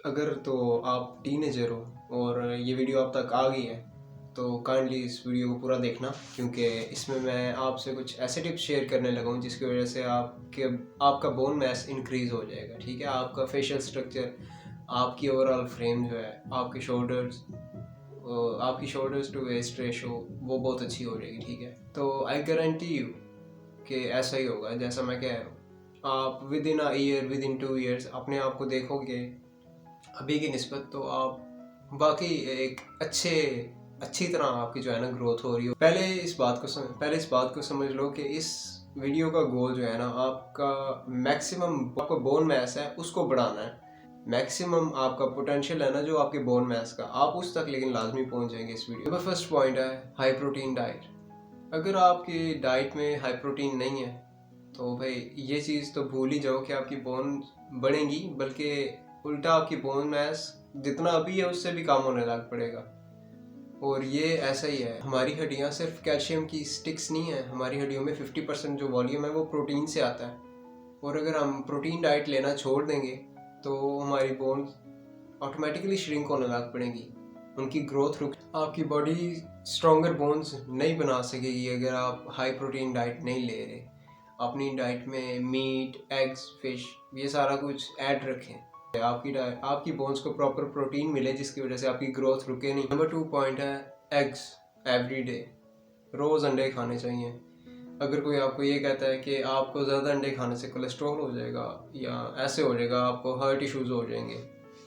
अगर तो आप टीनेजर हो और ये वीडियो आप तक आ गई है तो काइंडली इस वीडियो को पूरा देखना, क्योंकि इसमें मैं आपसे कुछ ऐसे टिप्स शेयर करने लगा हूँ जिसकी वजह से आपका बोन मास इंक्रीज़ हो जाएगा। ठीक है, आपका फेशियल स्ट्रक्चर, आपकी ओवरऑल फ्रेम जो है, आपकी शोल्डर्स टू वेस्ट रेशो वो बहुत अच्छी हो जाएगी। ठीक है, तो आई गारंटी यू कि ऐसा ही होगा जैसा मैं कह रहा हूँ। आप with in a year, with in 2 years अपने आप को देखोगे अभी की निस्बत, तो आप वाकई एक अच्छी तरह आपकी जो है ना ग्रोथ हो रही हो। पहले इस बात को समझ लो कि इस वीडियो का गोल जो है ना, आपका मैक्सिमम आपका बोन मैस है उसको बढ़ाना है। मैक्सिमम आपका पोटेंशियल है ना जो आपके बोन मैस का, आप उस तक लेकिन लाजमी पहुंच जाएंगे इस वीडियो में। फर्स्ट पॉइंट है हाई प्रोटीन डाइट। अगर आपकी डाइट में हाई प्रोटीन नहीं है तो भाई ये चीज़ तो भूल ही जाओ कि आपकी बोन बढ़ेंगी, बल्कि उल्टा आपकी बोन मैस जितना अभी है उससे भी कम होने लग पड़ेगा। और ये ऐसा ही है, हमारी हड्डियाँ सिर्फ कैल्शियम की स्टिक्स नहीं है, हमारी हड्डियों में 50% जो वॉल्यूम है वो प्रोटीन से आता है। और अगर हम प्रोटीन डाइट लेना छोड़ देंगे तो हमारी बोन ऑटोमेटिकली श्रिंक होने लग पड़ेगी, उनकी ग्रोथ रुक, आपकी बॉडी स्ट्रॉन्गर बोन्स नहीं बना सकेगी अगर आप हाई प्रोटीन डाइट नहीं ले रहे। अपनी डाइट में मीट, एग्स, फिश ये सारा कुछ ऐड रखें, आपकी बोन्स को प्रॉपर प्रोटीन मिले जिसकी वजह से आपकी ग्रोथ रुके नहीं। नंबर 2 पॉइंट है एग्स एवरी डे। रोज़ अंडे खाने चाहिए। अगर कोई आपको ये कहता है कि आपको ज़्यादा अंडे खाने से कोलेस्ट्रॉल हो जाएगा या ऐसे हो जाएगा, आपको हार्ट इश्यूज़ हो जाएंगे,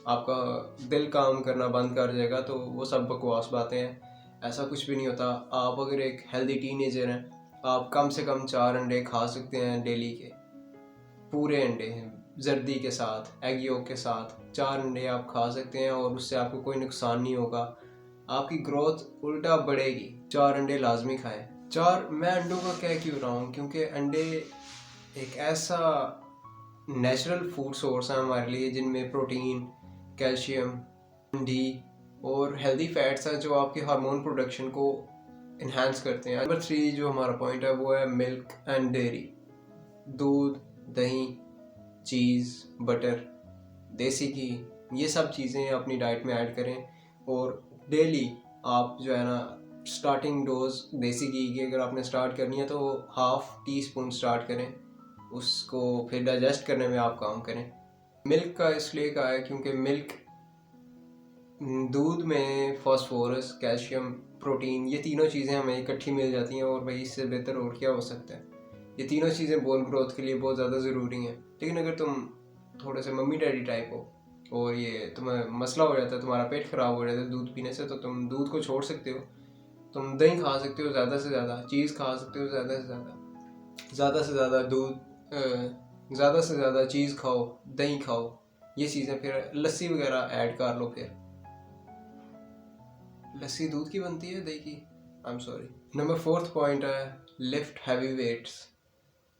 आपका दिल काम करना बंद कर जाएगा, तो वो सब बकवास बातें हैं। ऐसा कुछ भी नहीं होता। आप अगर एक हेल्दी टीनेजर हैं, आप कम से कम 4 अंडे खा सकते हैं डेली के, पूरे अंडे हैं जर्दी के साथ, एग योक के साथ 4 अंडे आप खा सकते हैं और उससे आपको कोई नुकसान नहीं होगा, आपकी ग्रोथ उल्टा बढ़ेगी। 4 अंडे लाजमी खाएं। मैं अंडों का कह क्यों रहा हूँ, क्योंकि अंडे एक ऐसा नेचुरल फूड सोर्स है हमारे लिए जिनमें प्रोटीन, कैल्शियम, डी और हेल्दी फैट्स हैं जो आपके हार्मोन प्रोडक्शन को इन्हांस करते हैं। नंबर 3 जो हमारा पॉइंट है वो है मिल्क एंड डेयरी। दूध, दही, चीज़, बटर, देसी घी, ये सब चीज़ें अपनी डाइट में ऐड करें। और डेली आप जो है ना स्टार्टिंग डोज देसी घी की अगर आपने स्टार्ट करनी है तो 1/2 टीस्पून स्टार्ट करें, उसको फिर डाइजेस्ट करने में आप काम करें। मिल्क का इसलिए कहा है क्योंकि दूध में फॉस्फोरस, कैल्शियम, प्रोटीन, ये तीनों चीज़ें हमें इकट्ठी मिल जाती हैं और भाई इससे बेहतर और क्या हो सकता है। ये तीनों चीज़ें बोन ग्रोथ के लिए बहुत ज़्यादा ज़रूरी हैं। लेकिन अगर तुम थोड़े से मम्मी डैडी टाइप हो और ये तुम्हें मसला हो जाता है, तुम्हारा पेट ख़राब हो जाता है दूध पीने से, तो तुम दूध को छोड़ सकते हो। तुम दही खा सकते हो ज़्यादा से ज़्यादा, चीज़ खा सकते हो ज़्यादा से ज़्यादा दूध, ज़्यादा से ज़्यादा चीज़ खाओ, दही खाओ, ये चीज़ें। फिर लस्सी वगैरह ऐड कर लो। फिर लस्सी दूध की बनती है, दही की, I am sorry. Number 4 point है लिफ्ट हैवी वेट्स।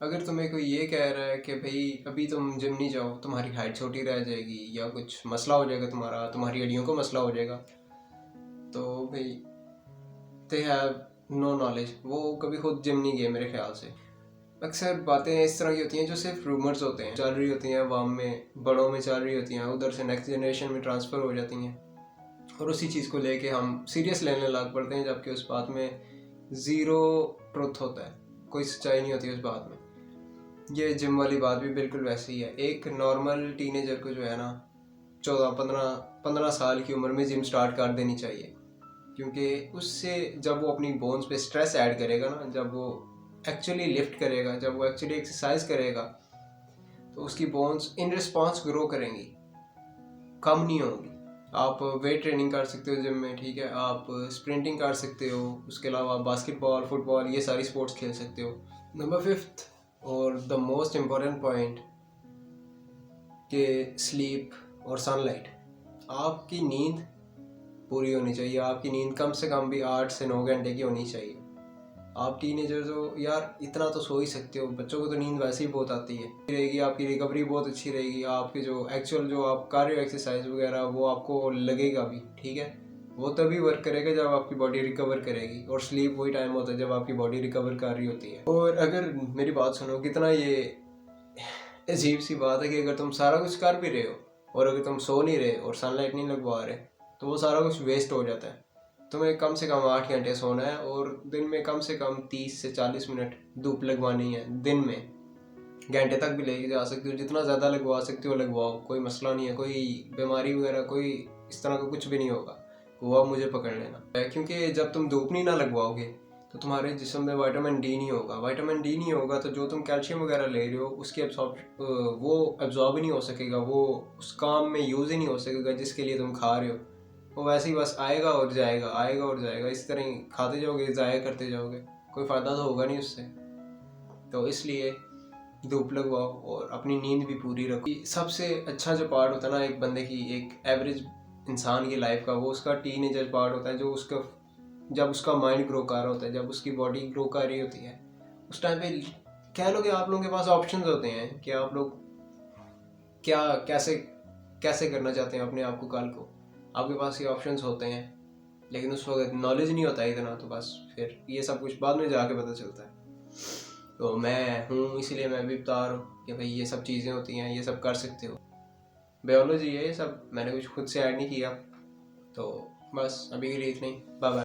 अगर तुम्हें कोई ये कह रहा है कि भाई अभी तुम जिम नहीं जाओ, तुम्हारी हाइट छोटी रह जाएगी या कुछ मसला हो जाएगा, तुम्हारी हड्डियों को मसला हो जाएगा, तो भाई दे हैव नो नॉलेज, वो कभी खुद जिम नहीं गए मेरे ख्याल से। अक्सर बातें इस तरह की होती हैं जो सिर्फ रूमर्स होते हैं, चल रही होती हैं अवाम में, बड़ों में चल रही होती हैं, उधर से नेक्स्ट जनरेशन में ट्रांसफ़र हो जाती हैं और उसी चीज़ को लेके हम सीरियस लेने लग पड़ते हैं, जबकि उस बात में ज़ीरो ट्रुथ होता है, कोई सच्चाई नहीं होती उस बात में। ये जिम वाली बात भी बिल्कुल वैसी ही है। एक नॉर्मल टीनेजर को जो है ना 14-15 साल की उम्र में जिम स्टार्ट कर देनी चाहिए, क्योंकि उससे जब वो अपनी बोन्स पे स्ट्रेस ऐड करेगा ना, जब वो एक्चुअली लिफ्ट करेगा, जब वो एक्चुअली एक्सरसाइज करेगा, तो उसकी बोन्स इन रिस्पॉन्स ग्रो करेंगी, कम नहीं होंगी। आप वेट ट्रेनिंग कर सकते हो जिम में, ठीक है, आप स्प्रिंटिंग कर सकते हो, उसके अलावा आप बास्केटबॉल, फुटबॉल, ये सारी स्पोर्ट्स खेल सकते हो। नंबर 5 और द मोस्ट इम्पॉर्टेंट पॉइंट कि स्लीप और सनलाइट। आपकी नींद पूरी होनी चाहिए, आपकी नींद कम से कम भी 8 से 9 घंटे की होनी चाहिए। आप टीनेजर्स हो यार, इतना तो सो ही सकते हो, बच्चों को तो नींद वैसे ही बहुत आती है रहेगी, आपकी रिकवरी बहुत अच्छी रहेगी, आपके जो एक्चुअल जो आप कर रहे हो एक्सरसाइज वगैरह वो आपको लगेगा भी, ठीक है, वो तभी वर्क करेगा जब आपकी बॉडी रिकवर करेगी। और स्लीप वही टाइम होता है जब आपकी बॉडी रिकवर कर रही होती है। और अगर मेरी बात सुनो, कितना ये अजीब सी बात है कि अगर तुम सारा कुछ कर भी रहे हो और अगर तुम सो नहीं रहे और सनलाइट नहीं लगवा रहे तो वो सारा कुछ वेस्ट हो जाता है। तुम्हें कम से कम 8 घंटे सोना है और दिन में कम से कम 30 से 40 मिनट धूप लगवानी है। दिन में घंटे तक भी लेके जा सकते हो, जितना ज़्यादा लगवा सकते हो लगवाओ, कोई मसला नहीं है। कोई बीमारी वगैरह कोई इस तरह का कुछ भी नहीं होगा, वो आप मुझे पकड़ लेना। क्योंकि जब तुम धूप नहीं ना लगवाओगे तो तुम्हारे जिस्म में विटामिन डी नहीं होगा। विटामिन डी नहीं होगा तो जो तुम कैल्शियम वगैरह ले रहे हो उसकी वो एब्जॉर्ब ही नहीं हो सकेगा, वो उस काम में यूज़ ही नहीं हो सकेगा जिसके लिए तुम खा रहे हो। वो वैसे ही बस आएगा और जाएगा, आएगा और जाएगा, इस तरह ही खाते जाओगे, ज़ाया करते जाओगे, कोई फ़ायदा तो होगा नहीं उससे। तो इसलिए धूप लगवाओ और अपनी नींद भी पूरी रखो। सबसे अच्छा जो पार्ट होता है ना एक बंदे की, एक एवरेज इंसान की लाइफ का, वो उसका टीनेजर पार्ट होता है, जो उसका जब उसका माइंड ग्रो कर रहा होता है, जब उसकी बॉडी ग्रो कर रही होती है, उस टाइम पे कह लो कि आप लोगों के पास ऑप्शंस होते हैं कि आप लोग क्या कैसे कैसे करना चाहते हैं अपने आप को कल को। आपके पास ये ऑप्शंस होते हैं, लेकिन उस वक्त नॉलेज नहीं होता इतना, तो बस फिर ये सब कुछ बाद में जाके पता चलता है। तो मैं हूँ इसलिए मैं भी बता रहा हूँ कि भाई ये सब चीज़ें होती हैं, ये सब कर सकते हो। बायोलॉजी है ये सब, मैंने कुछ खुद से ऐड नहीं किया। तो बस अभी के लिए इतना ही, बाय बाय।